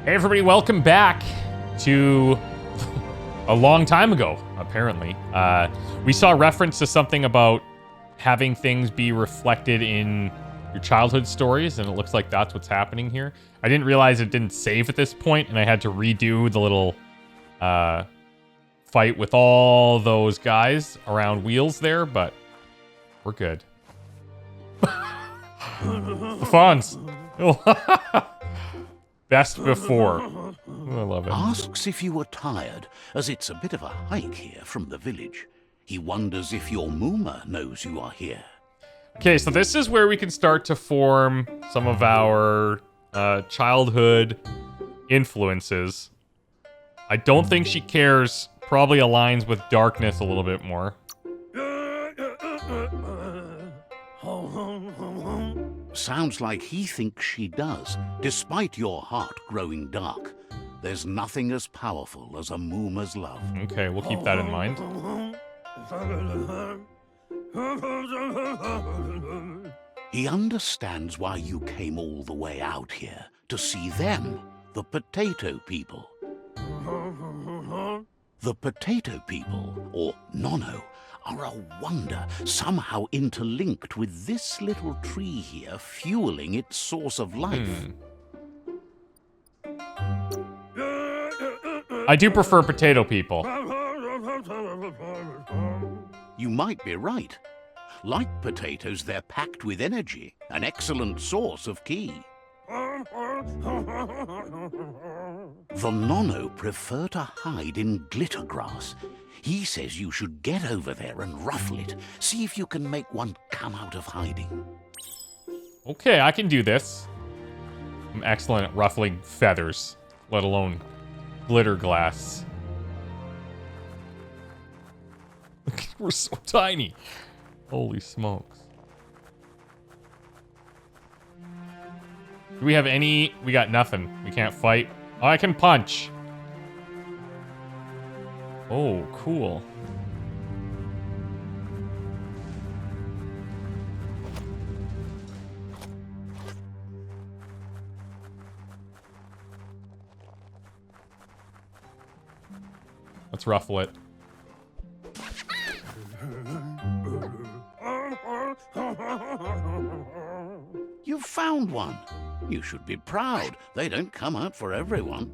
Hey everybody, welcome back to a long time ago, apparently. We saw a reference to something about having things be reflected in your childhood stories, and it looks like that's what's happening here. I didn't realize it didn't save at this point, and I had to redo the little fight with all those guys around wheels there, but we're good. The Fonz. Best before. I love it. Asks if you were tired, as it's a bit of a hike here from the village. He wonders if your Mooma knows you are here. Okay, so this is where we can start to form some of our childhood influences. I don't think she cares. Probably aligns with darkness a little bit more. Sounds like he thinks she does, despite your heart growing dark. There's nothing as powerful as a Mooma's love. Okay, we'll keep that in mind. He understands why you came all the way out here, to see them, the potato people. The potato people, or nano, are a wonder, somehow interlinked with this little tree here fueling its source of life. I do prefer potato people. You might be right. Like potatoes, they're packed with energy, an excellent source of ki. The nano prefer to hide in glitter grass. He says you should get over there and ruffle it. See if you can make one come out of hiding. Okay, I can do this. I'm excellent at ruffling feathers, let alone glitter glass. We're so tiny. Holy smokes. Do we have any? We got nothing. We can't fight. Oh, I can punch. Oh, cool. Let's ruffle it. You found one. You should be proud. They don't come out for everyone.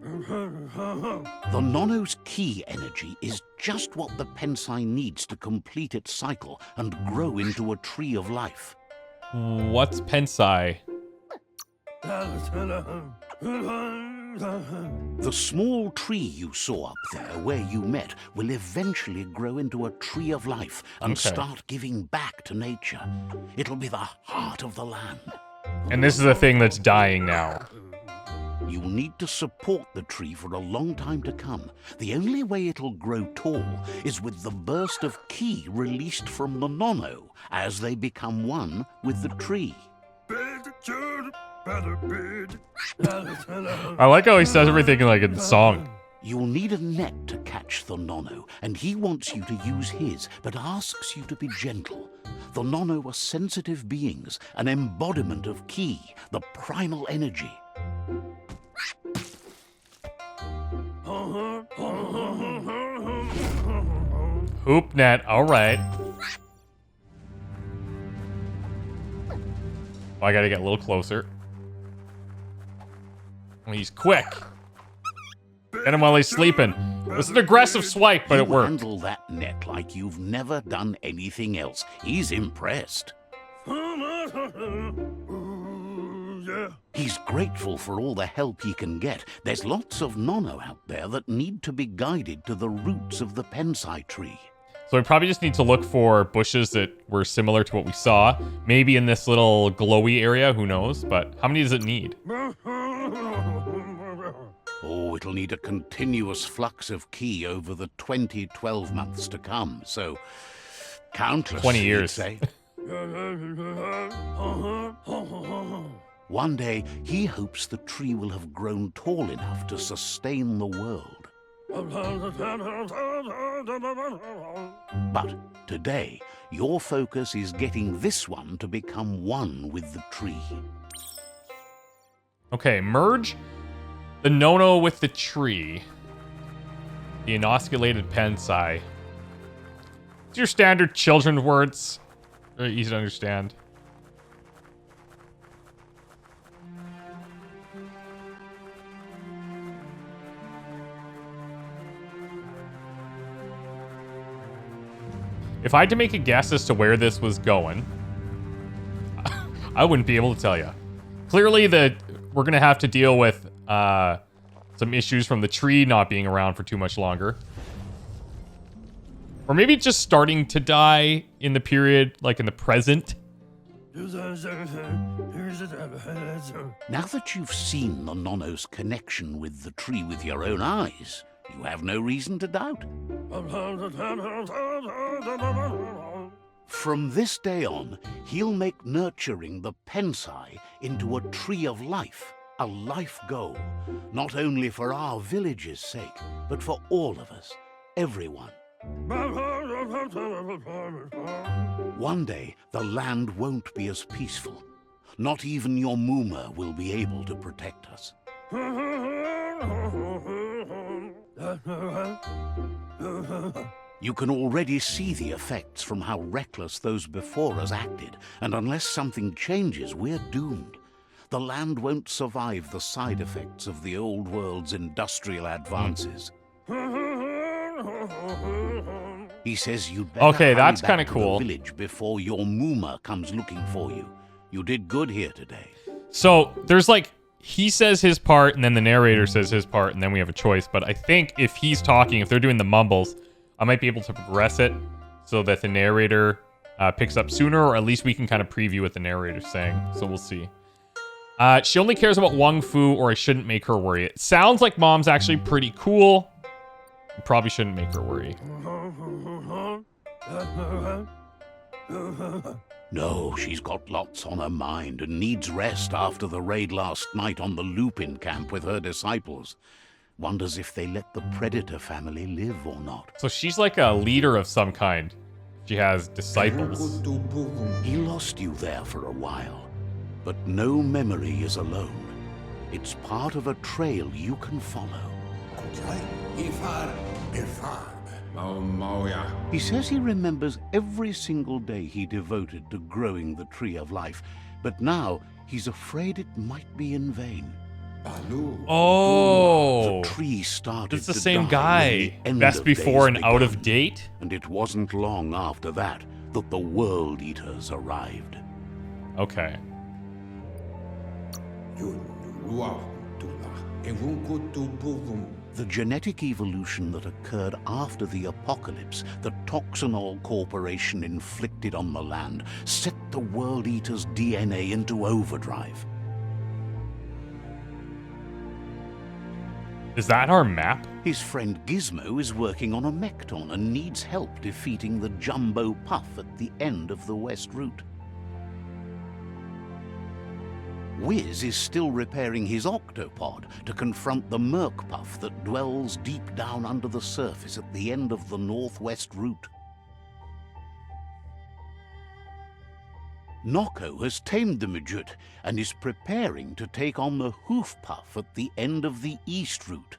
The nano's ki energy is just what the pensai needs to complete its cycle and grow into a tree of life. What's pensai? The small tree you saw up there where you met will eventually grow into a tree of life and start giving back to nature. It'll be the heart of the land. And this is a thing that's dying now. You'll need to support the tree for a long time to come. The only way it'll grow tall is with the burst of ki released from the nano as they become one with the tree. I like how he says everything like in song. You'll need a net to catch the nano, and he wants you to use his, but asks you to be gentle. The nano are sensitive beings, an embodiment of ki, the primal energy. Hoop net, alright. Oh, I gotta get a little closer. Oh, he's quick. Get him while he's sleeping. It was an aggressive swipe, but it worked. Handle that net like you've never done anything else. He's impressed. He's grateful for all the help he can get. There's lots of nano out there that need to be guided to the roots of the pensai tree. So we probably just need to look for bushes that were similar to what we saw. Maybe in this little glowy area, who knows? But how many does it need? Oh, it'll need a continuous flux of ki over the 12 months to come. So, countless, 20 years. Say. One day, he hopes the tree will have grown tall enough to sustain the world. But today, your focus is getting this one to become one with the tree. Okay, merge The no-no with the tree. The inosculated pensai. It's your standard children's words. Very easy to understand. If I had to make a guess as to where this was going, I wouldn't be able to tell you. Clearly, we're going to have to deal with some issues from the tree not being around for too much longer. Or maybe just starting to die in the period, like in the present. Now that you've seen the nano's connection with the tree with your own eyes, you have no reason to doubt. From this day on, he'll make nurturing the pensai into a tree of life, a life goal, not only for our village's sake, but for all of us, everyone. One day, the land won't be as peaceful. Not even your Muma will be able to protect us. You can already see the effects from how reckless those before us acted, and unless something changes, we're doomed. The land won't survive the side effects of the old world's industrial advances. He says you'd better that's hurry back kinda cool. to the village before your Muma comes looking for you. You did good here today. So there's like, he says his part and then the narrator says his part and then we have a choice. But I think if he's talking, if they're doing the mumbles, I might be able to progress it so that the narrator picks up sooner, or at least we can kind of preview what the narrator's saying. So we'll see. She only cares about Wong Fu, or I shouldn't make her worry. It sounds like Mom's actually pretty cool. You probably shouldn't make her worry. No, she's got lots on her mind and needs rest after the raid last night on the Lupin camp with her disciples. Wonders if they let the Predator family live or not. So she's like a leader of some kind. She has disciples. He lost you there for a while, but no memory is alone. It's part of a trail you can follow. He says he remembers every single day he devoted to growing the tree of life, but now he's afraid it might be in vain. Oh, the tree started it's the to same die guy. when the end Best of before days and out of began. date. And it wasn't long after that that the World Eaters arrived. Okay. The genetic evolution that occurred after the apocalypse that Toxinol Corporation inflicted on the land set the World Eaters' DNA into overdrive. Is that our map? His friend Gizmo is working on a Mekton and needs help defeating the Jumbo Puff at the end of the West Route. Wiz is still repairing his octopod to confront the Merc Puff that dwells deep down under the surface at the end of the Northwest Route. Nocco has tamed the Midget and is preparing to take on the Hoof Puff at the end of the East Route.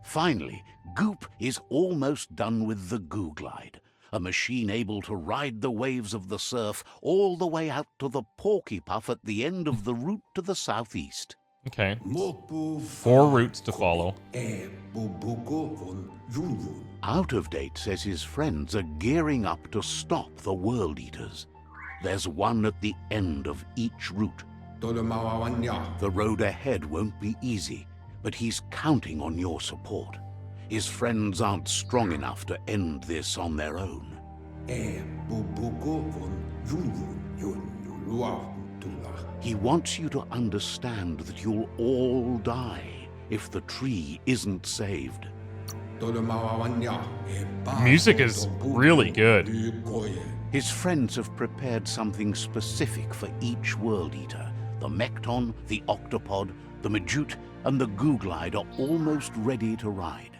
Finally, Goop is almost done with the Goo Glide, a machine able to ride the waves of the surf all the way out to the Porky Puff at the end of the route to the southeast. Okay. 4 routes to follow. Out of Date says his friends are gearing up to stop the World Eaters. There's one at the end of each route. The road ahead won't be easy, but he's counting on your support. His friends aren't strong enough to end this on their own. He wants you to understand that you'll all die if the tree isn't saved. Music is really good. His friends have prepared something specific for each World Eater. The Mekton, the Octopod, the Majute, and the Goo Glide are almost ready to ride.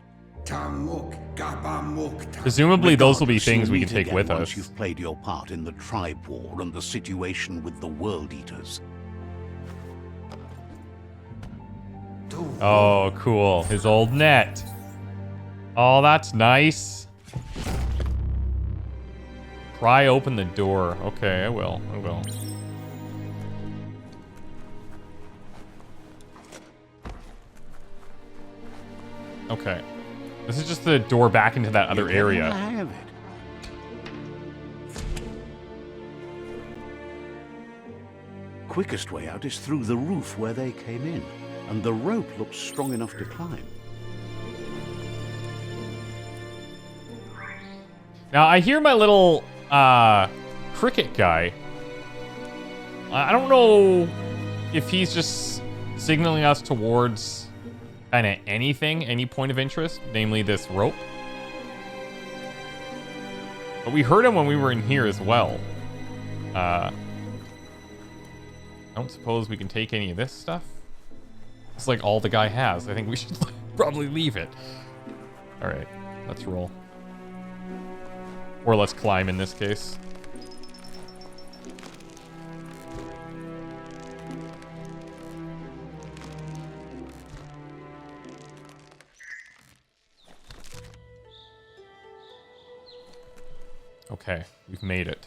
Presumably those will be Regardless, things you'll we meet can take again with once us. you've played your part in the tribe war and the situation with the World Eaters. Oh, cool. His old net. Oh, that's nice. Pry open the door. Okay, I will. I will. Okay. This is just the door back into that other area. Have it. Quickest way out is through the roof where they came in, and the rope looks strong enough to climb. Now, I hear my little cricket guy. I don't know if he's just signaling us towards kind of anything, any point of interest, namely this rope. But we heard him when we were in here as well. I don't suppose we can take any of this stuff. It's like all the guy has. I think we should probably leave it. All right, let's roll. Or let's climb in this case. Okay, we've made it.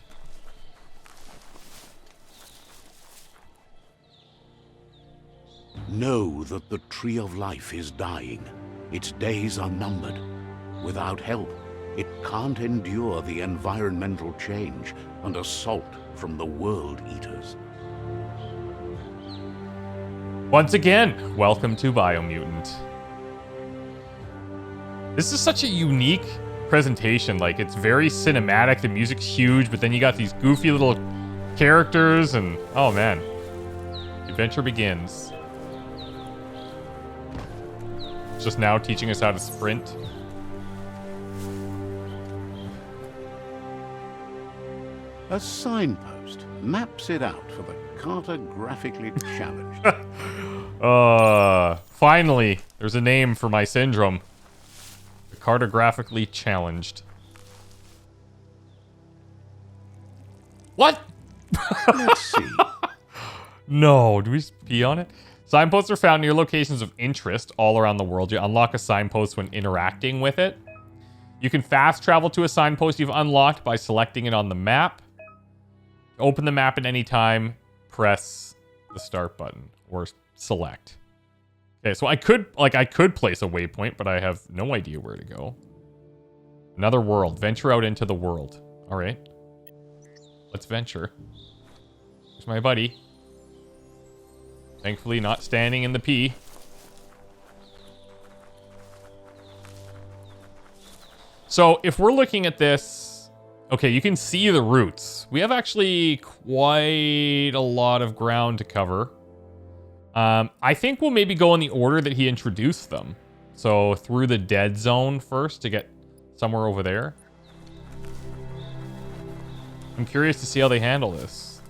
Know that the Tree of Life is dying. Its days are numbered. Without help, it can't endure the environmental change and assault from the World Eaters. Once again, welcome to Biomutant. This is such a unique presentation. Like, it's very cinematic, the music's huge, but then you got these goofy little characters and, oh man. The adventure begins. It's just now teaching us how to sprint. A signpost maps it out for the cartographically challenged. Finally, there's a name for my syndrome. The cartographically challenged. What? Let's see. No, do we just pee on it? Signposts are found near locations of interest all around the world. You unlock a signpost when interacting with it. You can fast travel to a signpost you've unlocked by selecting it on the map. Open the map at any time, press the start button or select. Okay, so I could place a waypoint, but I have no idea where to go. Another world. Venture out into the world. All right. Let's venture. There's my buddy. Thankfully not standing in the pee. So if we're looking at this, okay, you can see the routes. We have actually quite a lot of ground to cover. I think we'll maybe go in the order that he introduced them. So through the dead zone first to get somewhere over there. I'm curious to see how they handle this.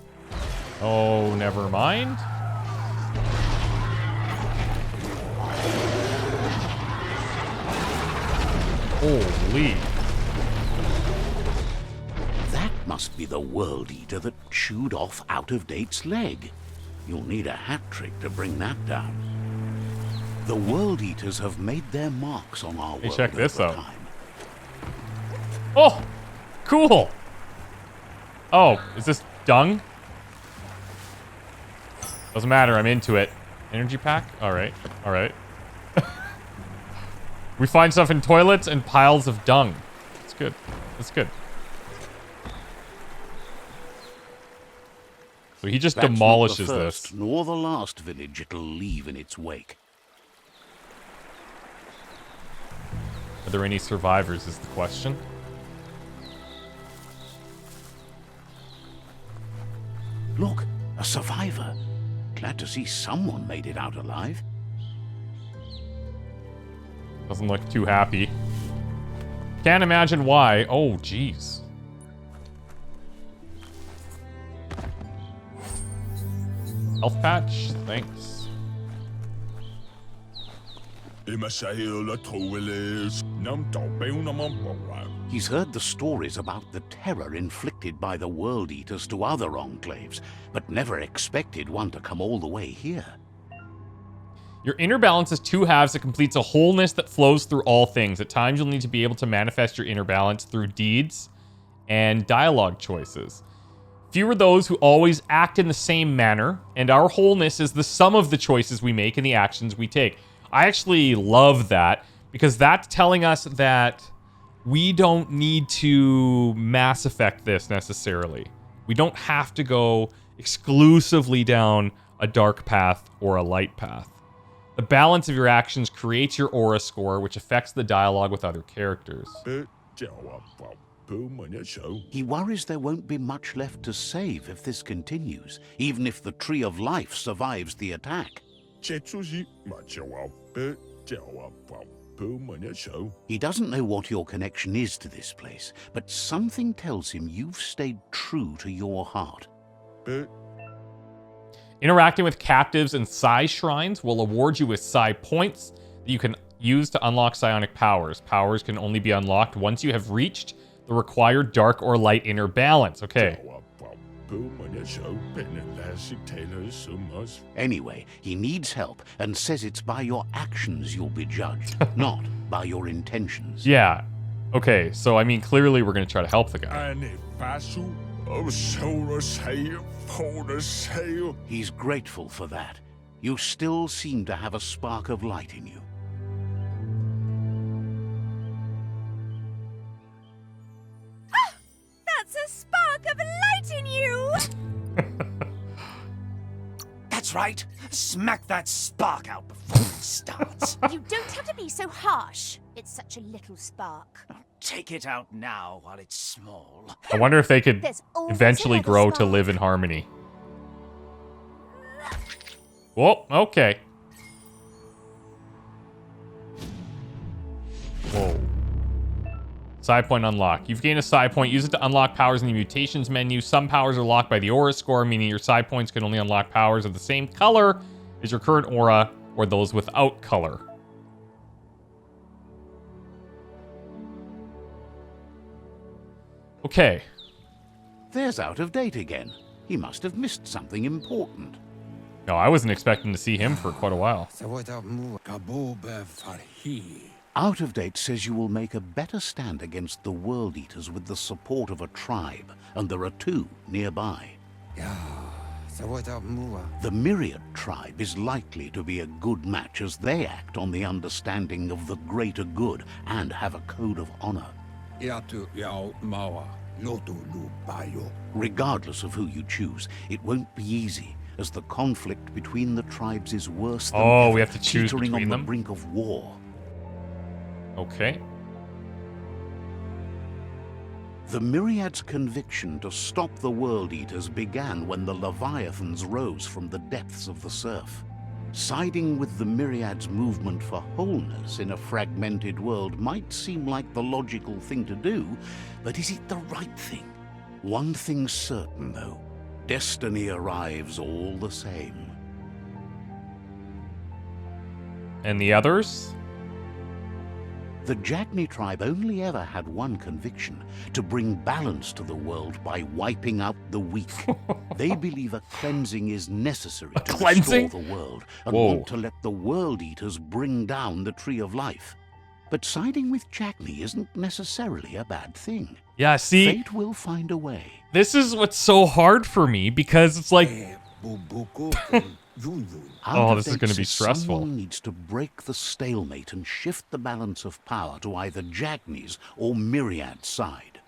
Oh, never mind. Holy. That must be the World Eater that chewed off Out-of-Date's leg. You'll need a hat trick to bring that down. The World Eaters have made their marks on our world. Check this out. Time. Oh, cool. Oh, is this dung? Doesn't matter, I'm into it. Energy pack? All right, all right. We find stuff in toilets and piles of dung. That's good. That's good. So he just demolishes not the first, this. Nor the last village it'll leave in its wake. Are there any survivors is the question. Look, a survivor. Glad to see someone made it out alive. Doesn't look too happy. Can't imagine why. Oh, jeez. Health patch? Thanks. He's heard the stories about the terror inflicted by the World Eaters to other enclaves, but never expected one to come all the way here. Your inner balance is two halves that completes a wholeness that flows through all things. At times, you'll need to be able to manifest your inner balance through deeds and dialogue choices. Few are those who always act in the same manner, and our wholeness is the sum of the choices we make and the actions we take. I actually love that, because that's telling us that we don't need to Mass Effect this necessarily. We don't have to go exclusively down a dark path or a light path. The balance of your actions creates your aura score, which affects the dialogue with other characters. He worries there won't be much left to save if this continues, even if the Tree of Life survives the attack. He doesn't know what your connection is to this place, but something tells him you've stayed true to your heart. Interacting with captives and psi shrines will award you with psi points that you can use to unlock psionic powers. Powers can only be unlocked once you have reached the required dark or light inner balance. Okay. Anyway, he needs help and says it's by your actions you'll be judged, not by your intentions. Yeah. Okay, so I mean, clearly we're going to try to help the guy. He's grateful for that. You still seem to have a spark of light in you. That's a spark of light in you! That's right. Smack that spark out before it starts. You don't have to be so harsh. It's such a little spark. Take it out now while it's small. I wonder if they could There's always eventually another grow to spark. live in harmony. Whoa, okay. Whoa. Psi point unlock. You've gained a psi point. Use it to unlock powers in the mutations menu. Some powers are locked by the aura score, meaning your psi points can only unlock powers of the same color as your current aura or those without color. Okay. There's out of date again. He must have missed something important. No, I wasn't expecting to see him for quite a while. Out of date says you will make a better stand against the World Eaters with the support of a tribe, and there are two nearby. The Myriad tribe is likely to be a good match as they act on the understanding of the greater good and have a code of honor. Regardless of who you choose, it won't be easy, as the conflict between the tribes is worse than ever, we have to choose teetering between on them? the brink of war. Okay. The Myriad's conviction to stop the World Eaters began when the Leviathans rose from the depths of the surf. Siding with the Myriad's movement for wholeness in a fragmented world might seem like the logical thing to do, but is it the right thing? One thing's certain, though. Destiny arrives all the same. And the others? The Jagni tribe only ever had one conviction: to bring balance to the world by wiping out the weak. They believe a cleansing is necessary to cleansing? restore the world, and Whoa. want to let the World Eaters bring down the Tree of Life. But siding with Jagni isn't necessarily a bad thing. Yeah, see, Fate will find a way. this is what's so hard for me, because it's like, Out of this is date gonna be says stressful. Someone needs to break the stalemate and shift the balance of power to either Jagni's or Myriad's side.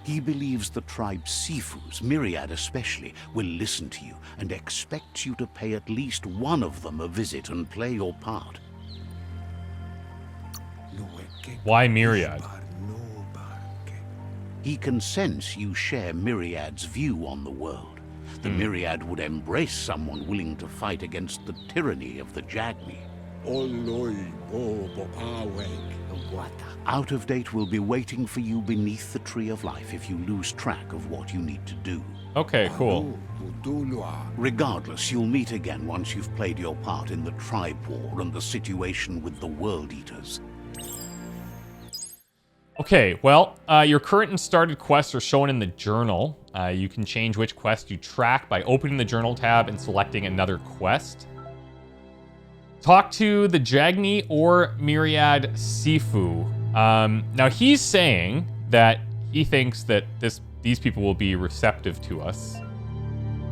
He believes the tribe's Sifus, Myriad especially, will listen to you and expects you to pay at least one of them a visit and play your part. why Myriad? He can sense you share Myriad's view on the world. The Myriad would embrace someone willing to fight against the tyranny of the Jagni. Out of Date will be waiting for you beneath the Tree of Life if you lose track of what you need to do. Okay, cool. Regardless, you'll meet again once you've played your part in the tribe war and the situation with the World Eaters. Okay, well, your current and started quests are shown in the journal. You can change which quest you track by opening the journal tab and selecting another quest. Talk to the Jagni or Myriad Sifu. Now he's saying that he thinks that these people will be receptive to us.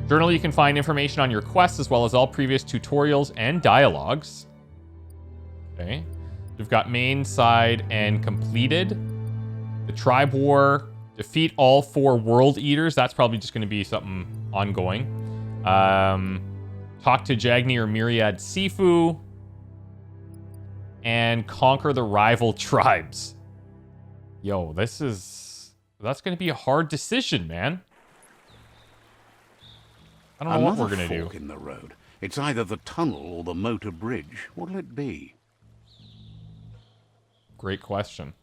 Journal, you can find information on your quests as well as all previous tutorials and dialogues. Okay. We've got main, side, and completed. The tribe war. Defeat all 4 world eaters. That's probably just going to be something ongoing. Talk to Jagni or Myriad Sifu. And conquer the rival tribes. Yo, that's going to be a hard decision, man. I don't know what we're going to do. Fork in the road. It's either the tunnel or the motor bridge. What'll it be? Great question.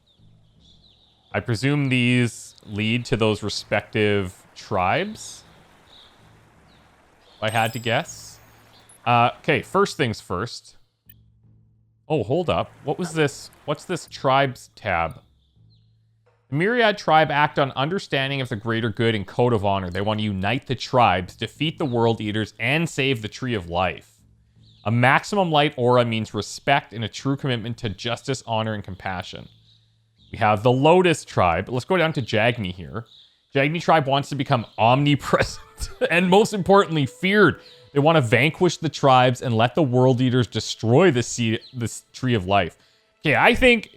I presume these lead to those respective tribes, if I had to guess. Okay, first things first. Oh, hold up. What was this? What's this tribes tab? The Myriad tribe act on understanding of the greater good and code of honor. They want to unite the tribes, defeat the world eaters, and save the tree of life. A maximum light aura means respect and a true commitment to justice, honor, and compassion. We have the Lotus tribe. Let's go down to Jagni here. Jagni tribe wants to become omnipresent and, most importantly, feared. They want to vanquish the tribes and let the world eaters destroy this tree of life. Okay, I think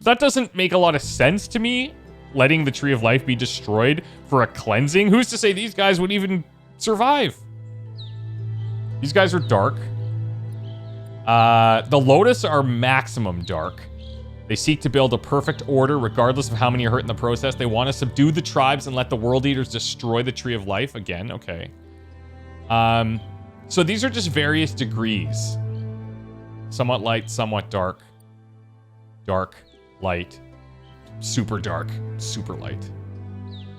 that doesn't make a lot of sense to me, letting the tree of life be destroyed for a cleansing. Who's to say these guys would even survive? These guys are dark. The Lotus are maximum dark. They seek to build a perfect order regardless of how many are hurt in the process. They want to subdue the tribes and let the world eaters destroy the tree of life. Again, okay. So these are just various degrees. Somewhat light, somewhat dark. Dark, light, super dark, super light.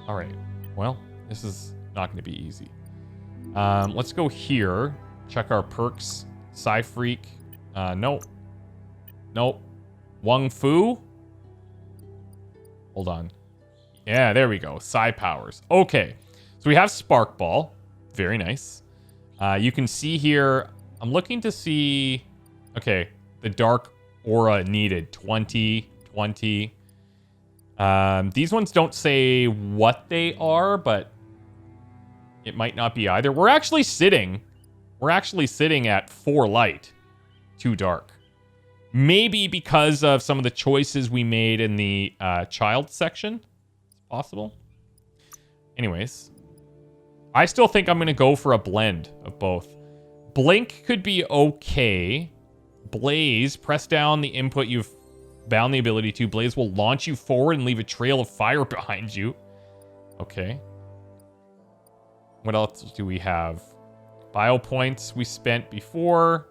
All right. Well, this is not going to be easy. Let's go here. Check our perks. Psy Freak. Nope. Nope. Wung Fu. Hold on. Yeah, there we go. Psy powers. Okay. So we have Spark Ball. Very nice. You can see here, I'm looking to see, okay, the dark aura needed, 20, 20. These ones don't say what they are, but it might not be either. We're actually sitting at 4 light, 2 dark. Maybe because of some of the choices we made in the child section. It's possible. Anyways. I still think I'm going to go for a blend of both. Blink could be okay. Blaze, press down the input you've bound the ability to. Blaze will launch you forward and leave a trail of fire behind you. Okay. What else do we have? Bio points we spent before.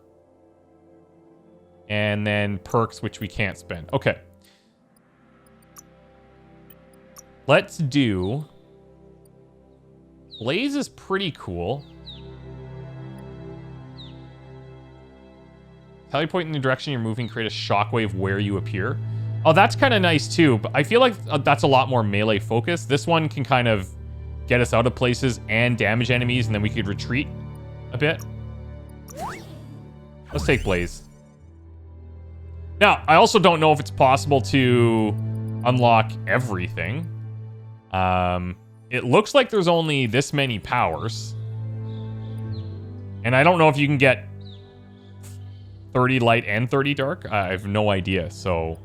And then perks, which we can't spend. Okay. Let's do... Blaze is pretty cool. Teleport in the direction you're moving, create a shockwave where you appear. Oh, that's kind of nice too, but I feel like that's a lot more melee focused. This one can kind of get us out of places and damage enemies, and then we could retreat a bit. Let's take Blaze. Now, I also don't know if it's possible to unlock everything. It looks like there's only this many powers. And I don't know if you can get 30 light and 30 dark. I have no idea. So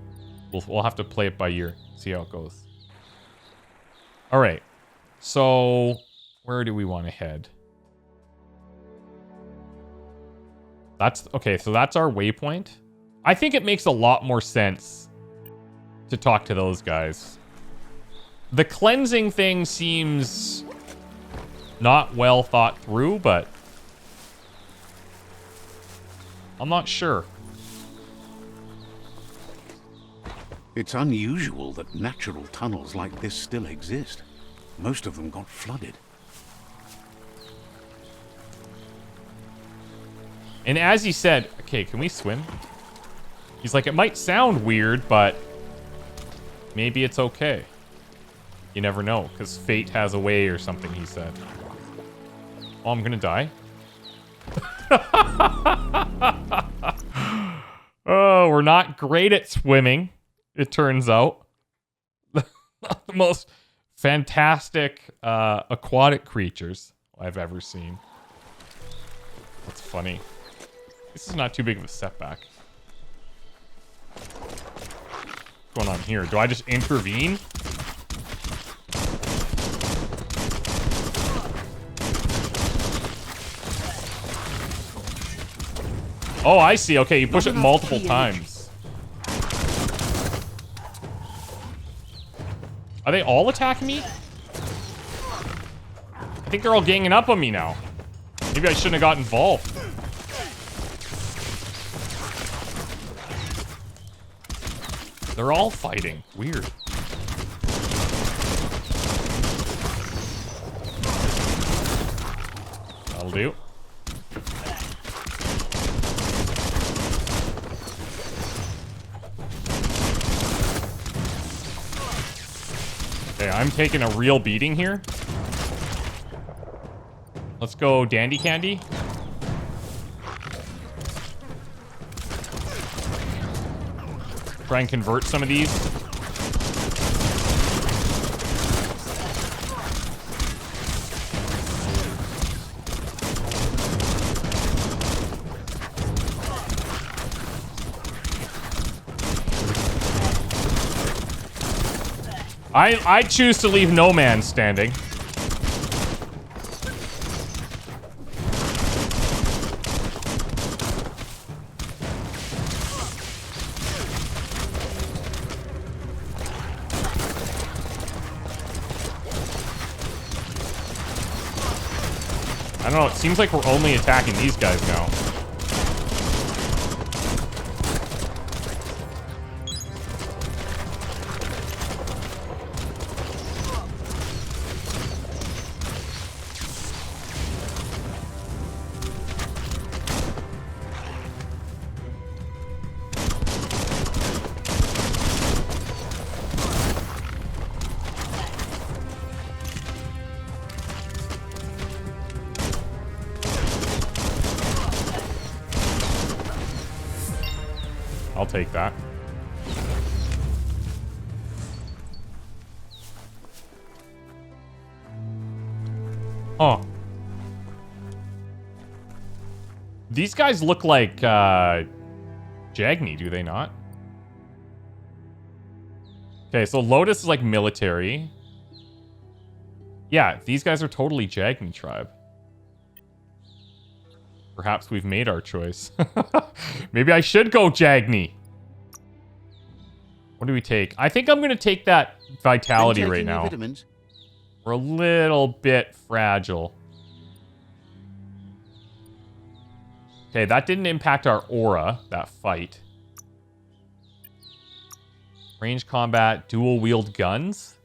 we'll have to play it by ear. See how it goes. All right. So where do we want to head? That's okay. So that's our waypoint. I think it makes a lot more sense to talk to those guys. The cleansing thing seems not well thought through, but I'm not sure. It's unusual that natural tunnels like this still exist. Most of them got flooded. And as he said, okay, can we swim? He's like, it might sound weird, but maybe it's okay. You never know, because fate has a way or something, he said. Oh, I'm gonna die. Oh, we're not great at swimming, it turns out. The most fantastic aquatic creatures I've ever seen. That's funny. This is not too big of a setback. What's going on here? Do I just intervene? Oh, I see. Okay, you push it multiple times. Are they all attacking me? I think they're all ganging up on me now. Maybe I shouldn't have got involved. They're all fighting. Weird. That'll do. Okay, I'm taking a real beating here. Let's go Dandy Candy. Try and convert some of these. I choose to leave no man standing. I don't know, it seems like we're only attacking these guys now. I'll take that. Oh. These guys look like, Jagni, do they not? Okay, so Lotus is like military. Yeah, these guys are totally Jagni tribe. Perhaps we've made our choice. Maybe I should go Jagni. What do we take? I think I'm going to take that vitality right now. Vitamins. We're a little bit fragile. Okay, that didn't impact our aura, that fight. Range combat, dual wield guns.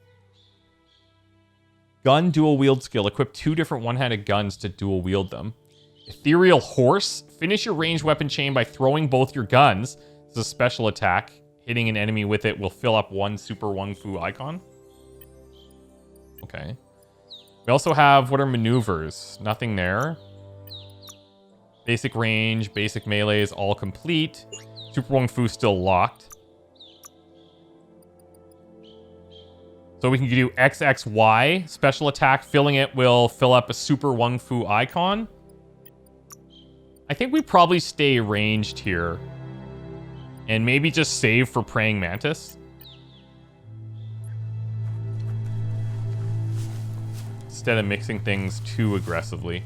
Gun dual wield skill. Equip 2 different one-handed guns to dual wield them. Ethereal Horse. Finish your ranged weapon chain by throwing both your guns. It's a special attack. Hitting an enemy with it will fill up one Super Wung Fu icon. Okay. We also have, what are maneuvers? Nothing there. Basic range, basic melee is all complete. Super Wung Fu still locked. So we can do XXY. Special attack. Filling it will fill up a Super Wung Fu icon. I think we probably stay ranged here. And maybe just save for Praying Mantis. Instead of mixing things too aggressively.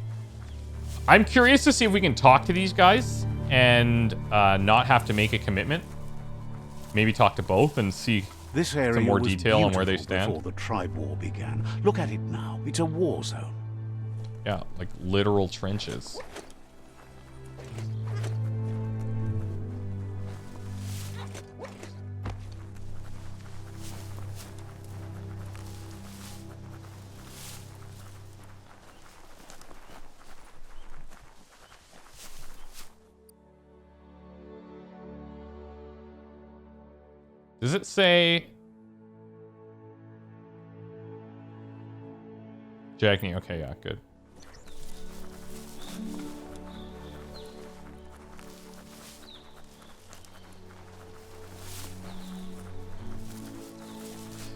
I'm curious to see if we can talk to these guys and not have to make a commitment. Maybe talk to both and see This area some more was detail on where they beautiful stand. before the tribe war began. Look at it now. It's a war zone. Yeah, like literal trenches. Does it say... Jagney. Okay, yeah, good.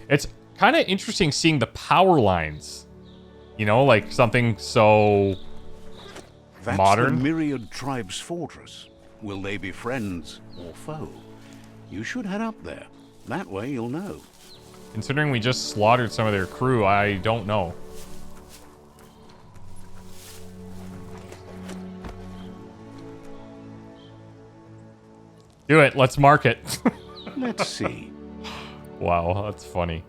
It's kind of interesting seeing the power lines. You know, like something so That's modern. the Myriad Tribe's fortress. Will they be friends or foe? You should head up there. That way you'll know. Considering we just slaughtered some of their crew, I don't know. Do it. Let's mark it. Let's see. Wow, that's funny.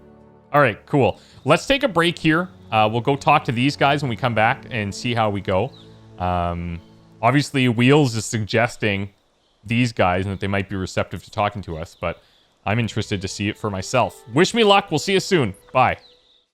All right, cool. Let's take a break here. We'll go talk to these guys when we come back and see how we go. Obviously, Wheels is suggesting these guys and that they might be receptive to talking to us, but I'm interested to see it for myself. Wish me luck. We'll see you soon. Bye.